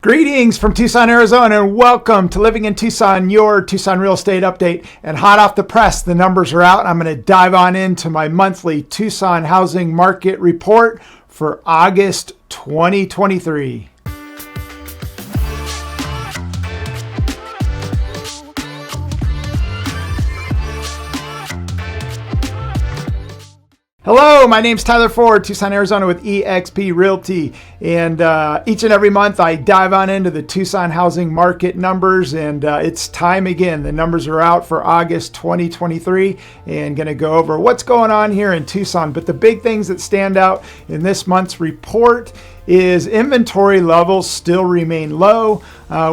Greetings from Tucson, Arizona, and welcome to Living in Tucson, your Tucson real estate update. And hot off the press, the numbers are out. I'm going to dive on into my monthly Tucson housing market report for August 2023. Hello, my name's Tyler Ford, Tucson, Arizona with eXp Realty. And each and every month I dive on into the Tucson housing market numbers, and it's time again. The numbers are out for August 2023 and going to go over what's going on here in Tucson. But the big things that stand out in this month's report is inventory levels still remain low,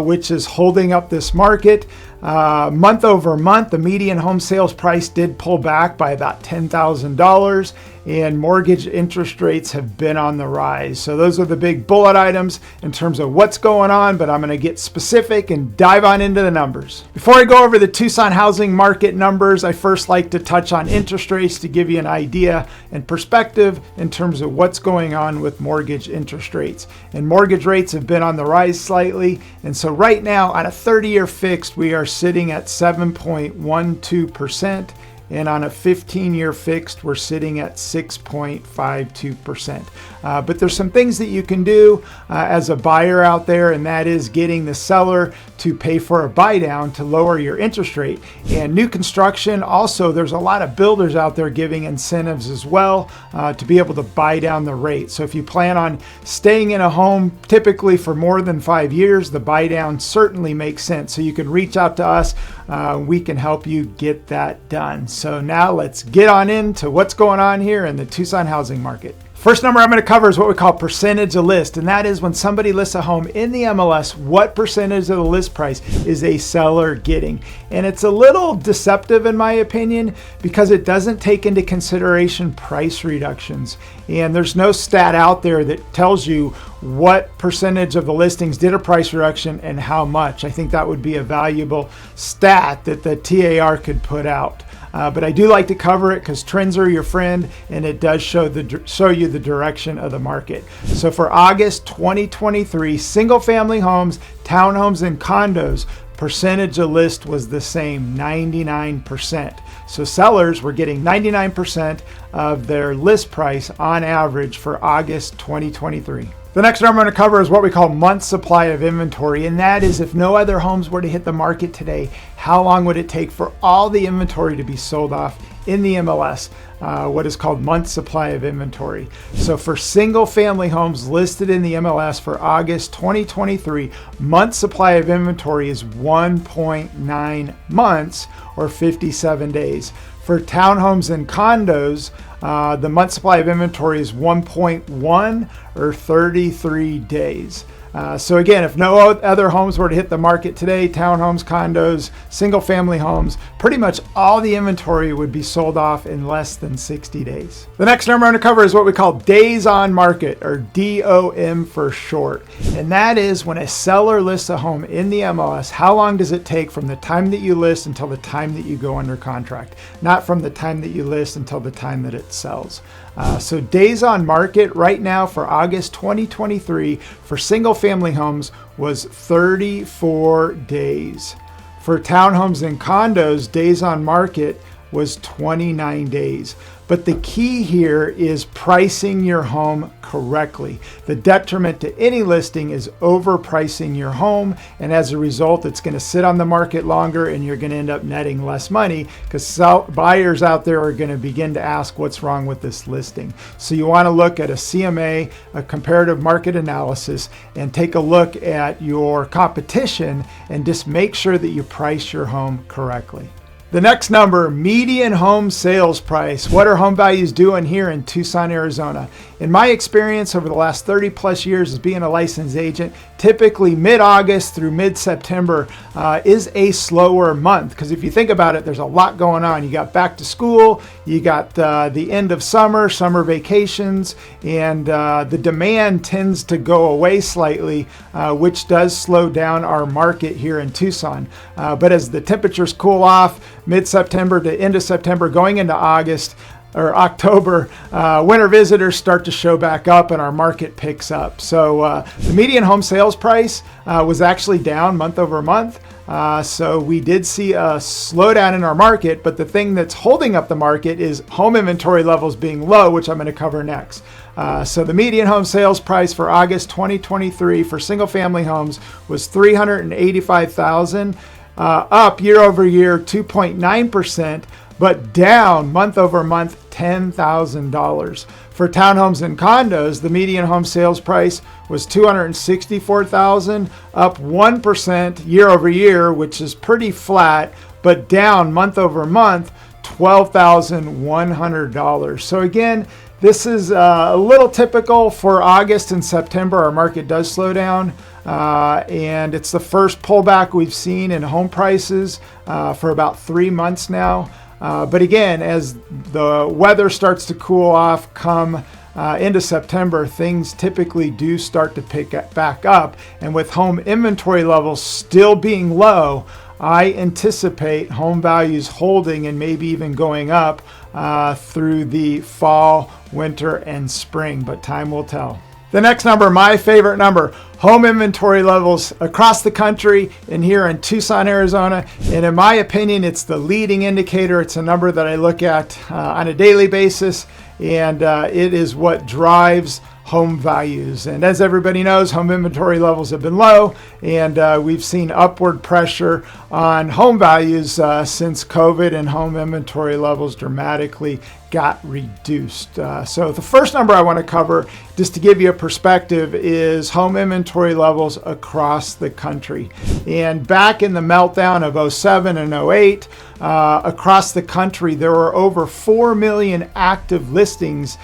which is holding up this market. Month over month, the median home sales price did pull back by about $10,000, and mortgage interest rates have been on the rise. So those are the big bullet items in terms of what's going on, but I'm going to get specific and dive on into the numbers. Before I go over the Tucson housing market numbers, I first like to touch on interest rates to give you an idea and perspective in terms of what's going on with mortgage interest rates. And mortgage rates have been on the rise slightly, and so right now on a 30-year fixed, we are sitting at 7.12%. And on a 15-year fixed, we're sitting at 6.52%. But there's some things that you can do as a buyer out there, and that is getting the seller to pay for a buy down to lower your interest rate. And new construction, also, there's a lot of builders out there giving incentives as well to be able to buy down the rate. So if you plan on staying in a home typically for more than 5 years, the buy down certainly makes sense. So you can reach out to us. We can help you get that done. So now let's get on into what's going on here in the Tucson housing market. First number I'm going to cover is what we call percentage of list, and that is when somebody lists a home in the MLS, what percentage of the list price is a seller getting? And it's a little deceptive in my opinion because it doesn't take into consideration price reductions. And there's no stat out there that tells you what percentage of the listings did a price reduction and how much. I think that would be a valuable stat that the TAR could put out. But I do like to cover it because trends are your friend, and it does show you the direction of the market. So for August 2023, single family homes, townhomes, and condos, percentage of list was the same, 99%. So sellers were getting 99% of their list price on average for August 2023. The next number I'm going to cover is what we call month supply of inventory, and that is if no other homes were to hit the market today, how long would it take for all the inventory to be sold off in the MLS, what is called month supply of inventory. So for single family homes listed in the MLS for August 2023, month supply of inventory is 1.9 months or 57 days. For townhomes and condos, the month supply of inventory is 1.1 or 33 days. So again, if no other homes were to hit the market today, townhomes, condos, single family homes, pretty much all the inventory would be sold off in less than 60 days. The next number I'm going to cover is what we call days on market, or DOM for short. And that is when a seller lists a home in the MLS, how long does it take from the time that you list until the time that you go under contract? Not from the time that you list until the time that it sells. So days on market right now for August 2023 for single family homes was 34 days. For townhomes and condos, days on market was 29 days. But the key here is pricing your home correctly. The detriment to any listing is overpricing your home, and as a result, it's going to sit on the market longer and you're going to end up netting less money because buyers out there are going to begin to ask what's wrong with this listing. So you want to look at a CMA, a comparative market analysis, and take a look at your competition and just make sure that you price your home correctly. The next number, median home sales price. What are home values doing here in Tucson, Arizona? In my experience over the last 30 plus years as being a licensed agent, typically mid-August through mid-September is a slower month. Because if you think about it, there's a lot going on. You got back to school, you got the end of summer vacations, and the demand tends to go away slightly, which does slow down our market here in Tucson. But as the temperatures cool off, mid-September to end of September, going into August, or October, winter visitors start to show back up and our market picks up. So the median home sales price was actually down month over month. So we did see a slowdown in our market, but the thing that's holding up the market is home inventory levels being low, which I'm going to cover next. So the median home sales price for August 2023 for single family homes was $385,000, up year over year 2.9%, but down month over month $10,000. For townhomes and condos, the median home sales price was $264,000, up 1% year over year, which is pretty flat, but down month over month $12,100. So again, this is a little typical for August and September. Our market does slow down, and it's the first pullback we've seen in home prices for about 3 months now. But again, as the weather starts to cool off come into September, things typically do start to pick back up. And with home inventory levels still being low, I anticipate home values holding and maybe even going up through the fall, winter, and spring, but time will tell. The next number, my favorite number, home inventory levels across the country and here in Tucson, Arizona. And in my opinion, it's the leading indicator. It's a number that I look at on a daily basis, and it is what drives home values. And as everybody knows, home inventory levels have been low, and we've seen upward pressure on home values since COVID, and home inventory levels dramatically got reduced. So the first number I want to cover, just to give you a perspective, is home inventory levels across the country. And back in the meltdown of 07 and 08, across the country, there were over 4 million active listings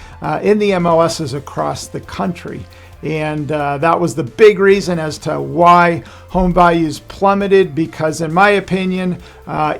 in the MLSs across the country. And that was the big reason as to why home values plummeted, because in my opinion,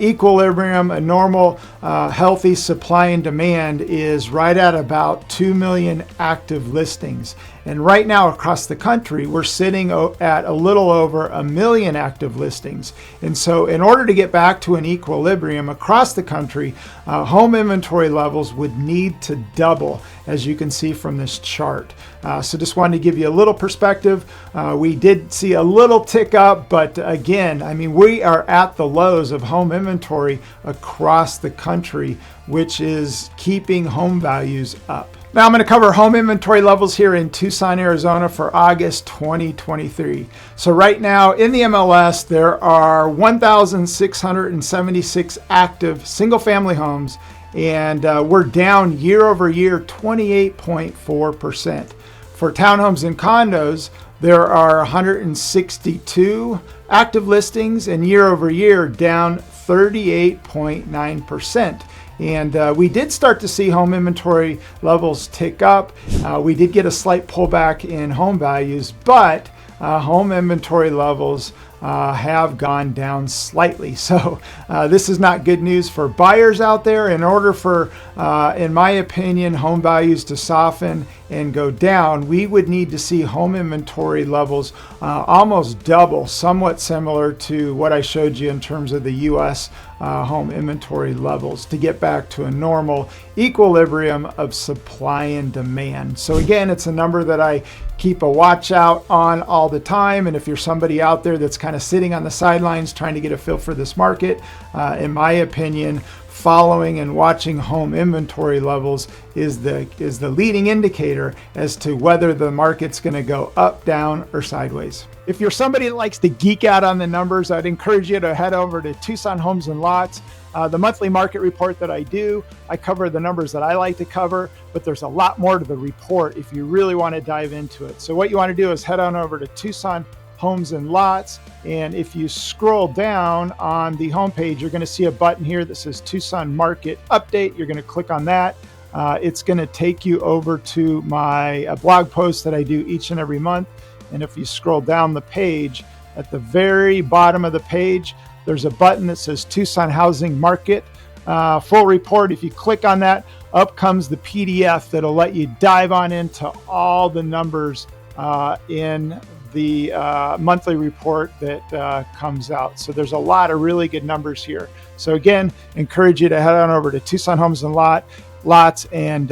equilibrium, a normal healthy supply and demand is right at about 2 million active listings. And right now across the country, we're sitting at a little over 1 million active listings. And so in order to get back to an equilibrium across the country, home inventory levels would need to double, as you can see from this chart. So just wanted to give you a little perspective. We did see a little tick up, but again, I mean, we are at the lows of home inventory across the country, which is keeping home values up. Now I'm going to cover home inventory levels here in Tucson, Arizona for August 2023. So right now in the MLS, there are 1,676 active single-family homes, and we're down year over year 28.4%. For townhomes and condos, there are 162 active listings, and year over year down 38.9%. And we did start to see home inventory levels tick up. We did get a slight pullback in home values, but home inventory levels have gone down slightly. So this is not good news for buyers out there. In order for, in my opinion, home values to soften and go down, we would need to see home inventory levels almost double, somewhat similar to what I showed you in terms of the U.S. Home inventory levels, to get back to a normal equilibrium of supply and demand. So again, it's a number that I keep a watch out on all the time. And if you're somebody out there that's kind of sitting on the sidelines trying to get a feel for this market, in my opinion, following and watching home inventory levels is the leading indicator as to whether the market's going to go up, down, or sideways. If you're somebody that likes to geek out on the numbers, I'd encourage you to head over to Tucson Homes and Lots. The monthly market report that I do, I cover the numbers that I like to cover, but there's a lot more to the report if you really want to dive into it. So what you want to do is head on over to Tucson Homes and Lots, and if you scroll down on the homepage, you're going to see a button here that says Tucson Market Update. You're going to click on that. It's going to take you over to my blog post that I do each and every month. And if you scroll down the page, at the very bottom of the page, there's a button that says Tucson Housing Market Full Report. If you click on that, up comes the PDF that'll let you dive on into all the numbers in the monthly report that comes out. So there's a lot of really good numbers here. So again, encourage you to head on over to Tucson Homes and Lot lots, and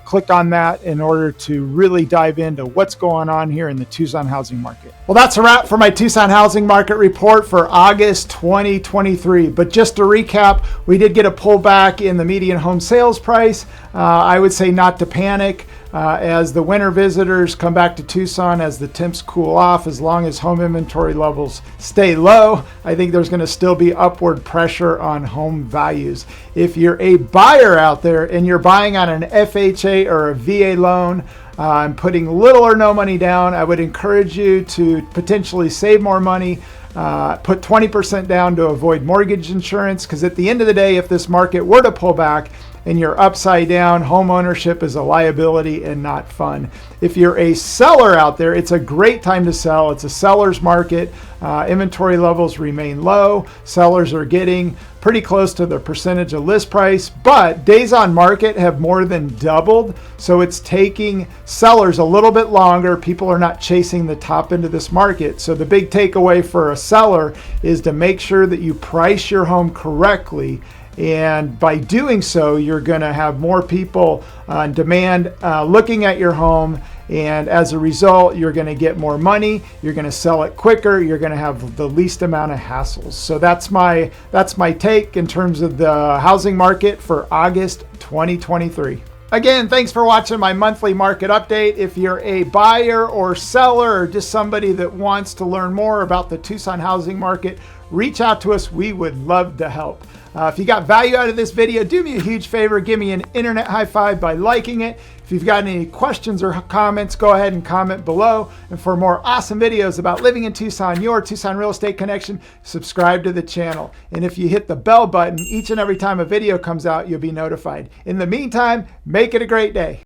click on that in order to really dive into what's going on here in the Tucson housing market. Well, that's a wrap for my Tucson housing market report for August 2023. But just to recap, we did get a pullback in the median home sales price. I would say not to panic. As the winter visitors come back to Tucson, as the temps cool off, as long as home inventory levels stay low, I think there's going to still be upward pressure on home values. If you're a buyer out there and you're buying on an FHA or a VA loan, and putting little or no money down, I would encourage you to potentially save more money. Put 20% down to avoid mortgage insurance, because at the end of the day, if this market were to pull back and you're upside down, home ownership is a liability and not fun. If you're a seller out there, it's a great time to sell. It's a seller's market. Inventory levels remain low. Sellers are getting pretty close to the percentage of list price, but days on market have more than doubled. So it's taking sellers a little bit longer. People are not chasing the top end of this market. So the big takeaway for a seller is to make sure that you price your home correctly. And by doing so, you're going to have more people on demand looking at your home. And as a result, you're going to get more money. You're going to sell it quicker. You're going to have the least amount of hassles. So that's my take in terms of the housing market for August 2023. Again, thanks for watching my monthly market update. If you're a buyer or seller or just somebody that wants to learn more about the Tucson housing market, reach out to us. We would love to help. If you got value out of this video, do me a huge favor. Give me an internet high five by liking it. If you've got any questions or comments, go ahead and comment below. And for more awesome videos about living in Tucson, your Tucson Real Estate Connection, subscribe to the channel. And if you hit the bell button, each and every time a video comes out, you'll be notified. In the meantime, make it a great day.